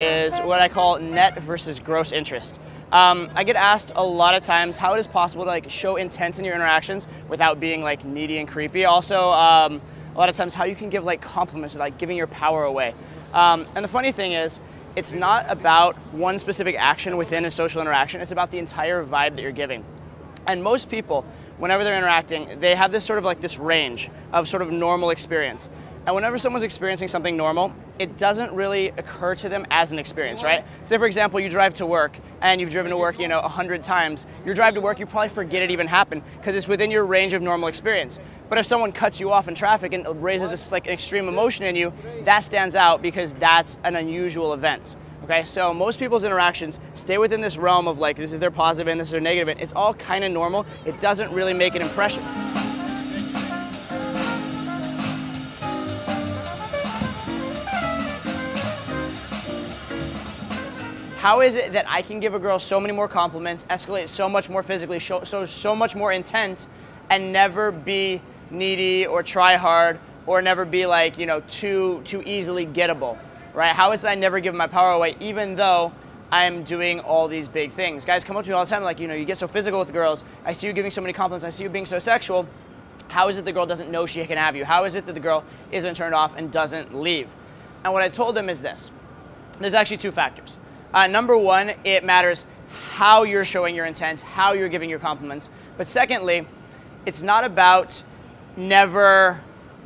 Is what I call net versus gross interest. I get asked a lot of times how it is possible to show intent in your interactions without being needy and creepy. Also, a lot of times how you can give compliments without giving your power away. And the funny thing is, it's not about one specific action within a social interaction. It's about the entire vibe that you're giving. And most people, whenever they're interacting, they have this sort of this range of sort of normal experience. And whenever someone's experiencing something normal, it doesn't really occur to them as an experience, right? Say, for example, you drive to work and you've driven to work, 100 times. Your drive to work, you probably forget it even happened because it's within your range of normal experience. But if someone cuts you off in traffic and raises an extreme emotion in you, that stands out because that's an unusual event. Okay, so most people's interactions stay within this realm of this is their positive and this is their negative and it's all kind of normal. It doesn't really make an impression. How is it that I can give a girl so many more compliments, escalate so much more physically, show so much more intent, and never be needy or try hard or never be too easily gettable, right? How is it I never give my power away even though I'm doing all these big things? Guys come up to me all the time you get so physical with the girls. I see you giving so many compliments. I see you being so sexual. How is it the girl doesn't know she can have you? How is it that the girl isn't turned off and doesn't leave? And what I told them is this. There's actually two factors. Number one, it matters how you're showing your intent, how you're giving your compliments. But secondly, it's not about never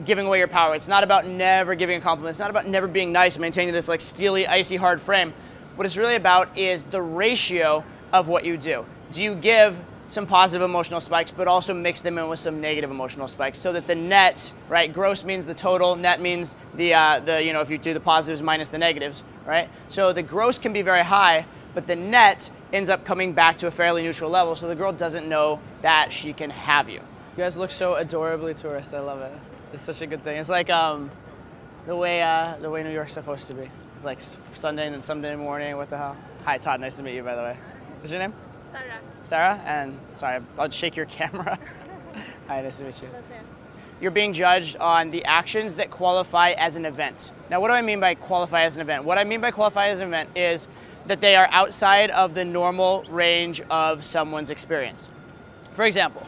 giving away your power. It's not about never giving a compliment. It's not about never being nice, maintaining this steely, icy, hard frame. What it's really about is the ratio of what you do. Do you give some positive emotional spikes, but also mix them in with some negative emotional spikes so that the net, right? Gross means the total, net means the if you do the positives minus the negatives, right? So the gross can be very high, but the net ends up coming back to a fairly neutral level so the girl doesn't know that she can have you. You guys look so adorably tourist. I love it. It's such a good thing. It's the way New York's supposed to be. It's Sunday and then Sunday morning. What the hell? Hi, Todd. Nice to meet you, by the way. What's your name? Sarah. Sarah? And sorry, I'll shake your camera. Hi, nice to meet you. Hello, sir. You're being judged on the actions that qualify as an event. Now, what do I mean by qualify as an event? What I mean by qualify as an event is that they are outside of the normal range of someone's experience. For example,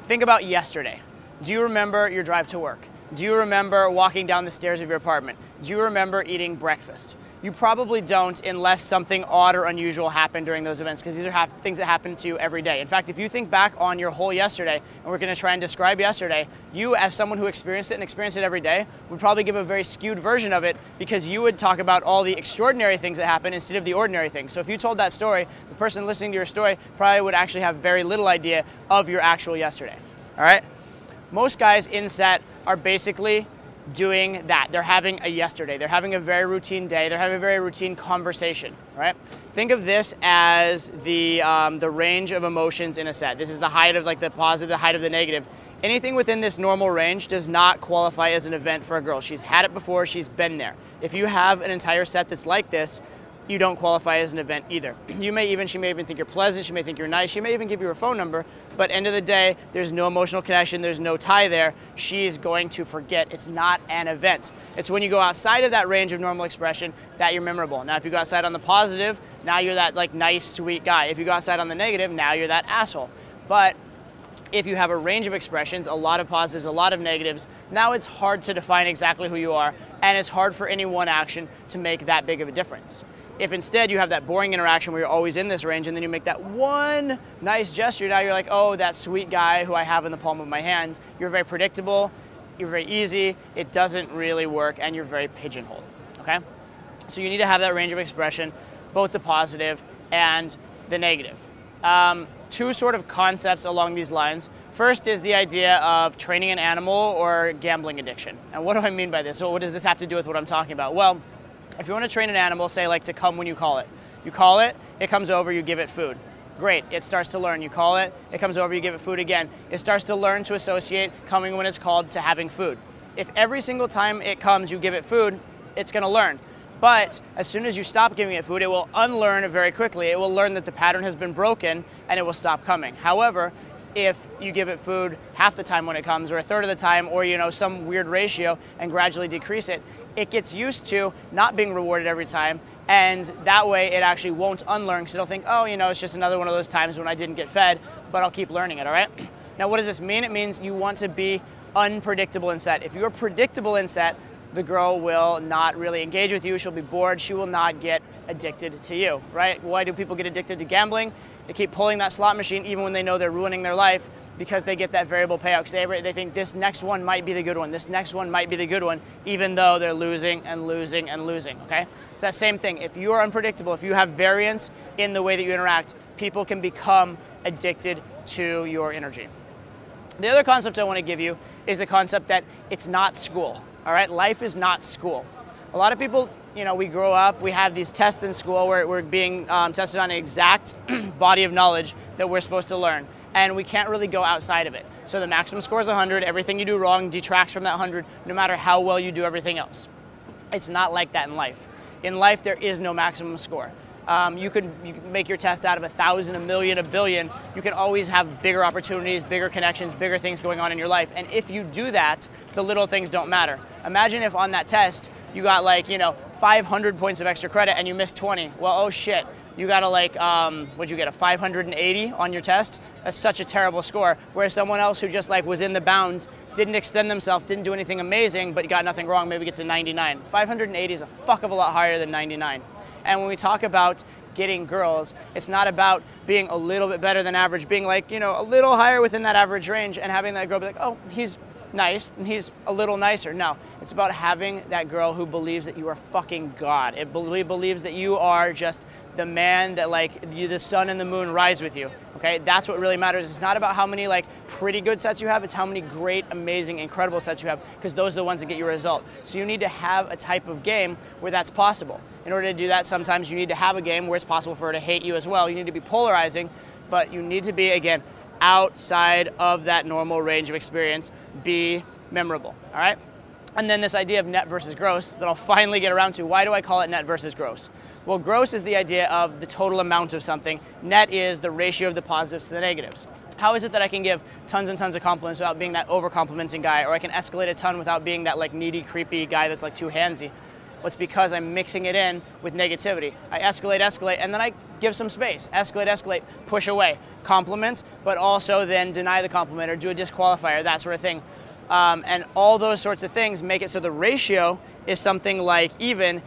think about yesterday. Do you remember your drive to work? Do you remember walking down the stairs of your apartment? Do you remember eating breakfast? You probably don't unless something odd or unusual happened during those events because these are things that happen to you every day. In fact, if you think back on your whole yesterday, and we're going to try and describe yesterday, you as someone who experienced it and experienced it every day would probably give a very skewed version of it because you would talk about all the extraordinary things that happen instead of the ordinary things. So if you told that story, the person listening to your story probably would actually have very little idea of your actual yesterday. All right? Most guys in set are basically doing that. They're having a yesterday. They're having a very routine day. They're having a very routine conversation, right? Think of this as the range of emotions in a set. This is the height of the positive, the height of the negative. Anything within this normal range does not qualify as an event for a girl. She's had it before, she's been there. If you have an entire set that's like this, you don't qualify as an event either. She may even think you're pleasant, she may think you're nice, she may even give you her phone number, but end of the day, there's no emotional connection, there's no tie there, she's going to forget. It's not an event. It's when you go outside of that range of normal expression that you're memorable. Now, if you go outside on the positive, now you're that nice, sweet guy. If you go outside on the negative, now you're that asshole. But if you have a range of expressions, a lot of positives, a lot of negatives, now it's hard to define exactly who you are, and it's hard for any one action to make that big of a difference. If instead you have that boring interaction where you're always in this range and then you make that one nice gesture, now you're oh, that sweet guy who I have in the palm of my hand. You're very predictable, you're very easy, it doesn't really work, and you're very pigeonholed, okay? So you need to have that range of expression, both the positive and the negative. Two sort of concepts along these lines. First is the idea of training an animal or gambling addiction. And what do I mean by this? So what does this have to do with what I'm talking about? Well, if you want to train an animal, say to come when you call it. You call it, it comes over, you give it food. Great, it starts to learn. You call it, it comes over, you give it food again. It starts to learn to associate coming when it's called to having food. If every single time it comes, you give it food, it's going to learn. But as soon as you stop giving it food, it will unlearn very quickly. It will learn that the pattern has been broken and it will stop coming. However, if you give it food half the time when it comes, or a third of the time, or some weird ratio, and gradually decrease it, it gets used to not being rewarded every time, And that way it actually won't unlearn because it'll think, oh, you know, it's just another one of those times when I didn't get fed, but I'll keep learning it, all right? Now, what does this mean? It means you want to be unpredictable in set. If you're predictable in set, the girl will not really engage with you. She'll be bored. She will not get addicted to you, right? Why do people get addicted to gambling? They keep pulling that slot machine even when they know they're ruining their life, because they get that variable payout, because they think this next one might be the good one, this next one might be the good one, even though they're losing and losing and losing, okay? It's that same thing. If you are unpredictable, if you have variance in the way that you interact, people can become addicted to your energy. The other concept I want to give you is the concept that it's not school, all right? Life is not school. A lot of people, you know, we grow up, we have these tests in school where we're being tested on an exact body of knowledge that we're supposed to learn, and we can't really go outside of it. So the maximum score is 100, everything you do wrong detracts from that 100, no matter how well you do everything else. It's not like that in life. In life, there is no maximum score. You can make your test out of 1,000, 1,000,000, 1,000,000,000. You can always have bigger opportunities, bigger connections, bigger things going on in your life. And if you do that, the little things don't matter. Imagine if on that test, you got like, you know, 500 points of extra credit and you missed 20. Well, oh shit. You got to like, what'd you get, a 580 on your test? That's such a terrible score. Whereas someone else who just like was in the bounds, didn't extend themselves, didn't do anything amazing, but got nothing wrong, maybe gets a 99. 580 is a fuck of a lot higher than 99. And when we talk about getting girls, it's not about being a little bit better than average, being like, you know, a little higher within that average range and having that girl be like, oh, he's nice and he's a little nicer. No, it's about having that girl who believes that you are fucking God. It believes that you are just the man that like the sun and the moon rise with you. Okay, that's what really matters. It's not about how many like pretty good sets you have, it's how many great, amazing, incredible sets you have, because those are the ones that get you a result. So you need to have a type of game where that's possible. In order to do that, sometimes you need to have a game where it's possible for her to hate you as well. You need to be polarizing, but you need to be, again, outside of that normal range of experience. Be memorable, all right? And then this idea of net versus gross that I'll finally get around to. Why do I call it net versus gross? Well, gross is the idea of the total amount of something. Net is the ratio of the positives to the negatives. How is it that I can give tons and tons of compliments without being that over-complimenting guy, or I can escalate a ton without being that like needy, creepy guy that's like too handsy? Well, it's because I'm mixing it in with negativity. I escalate, and then I give some space. Escalate, push away. Compliment, but also then deny the compliment or do a disqualifier, that sort of thing. And all those sorts of things make it so the ratio is something like even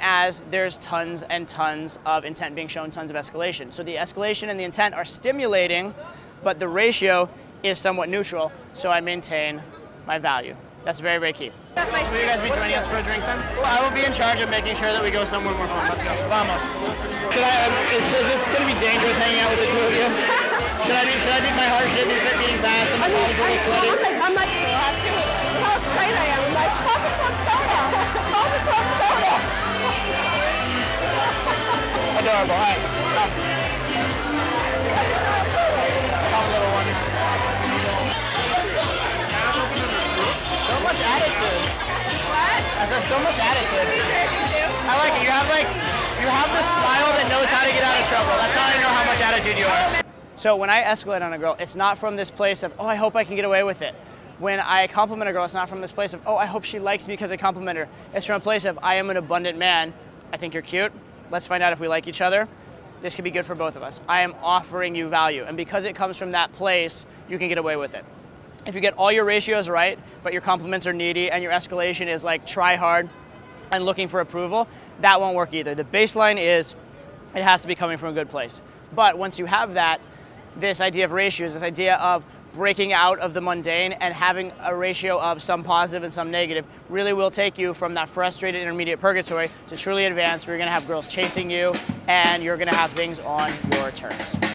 as there's tons and tons of intent being shown, tons of escalation. So the escalation and the intent are stimulating, but the ratio is somewhat neutral, so I maintain my value. That's very, very key. Will you guys be joining us for a drink then? Well, I will be in charge of making sure that we go somewhere more fun. Let's go. Vamos. Is this going to be dangerous hanging out with the two of you? Should I beat my heart? Should I be beating fast? I'm always a little sweaty. I'm like, how excited I am. I'm like, coffee club soda. Coffee club soda. Adorable. All right. Come, little ones. So much attitude. What? I said so much attitude. I like it. You have the smile that knows how to get out of trouble. That's how I know how much attitude you are. So when I escalate on a girl, it's not from this place of, oh, I hope I can get away with it. When I compliment a girl, it's not from this place of, oh, I hope she likes me because I compliment her. It's from a place of, I am an abundant man. I think you're cute. Let's find out if we like each other. This could be good for both of us. I am offering you value. And because it comes from that place, you can get away with it. If you get all your ratios right, but your compliments are needy and your escalation is like try hard and looking for approval, that won't work either. The baseline is, it has to be coming from a good place. But once you have that, this idea of ratios, this idea of breaking out of the mundane and having a ratio of some positive and some negative really will take you from that frustrated intermediate purgatory to truly advanced, where you're going to have girls chasing you and you're going to have things on your terms.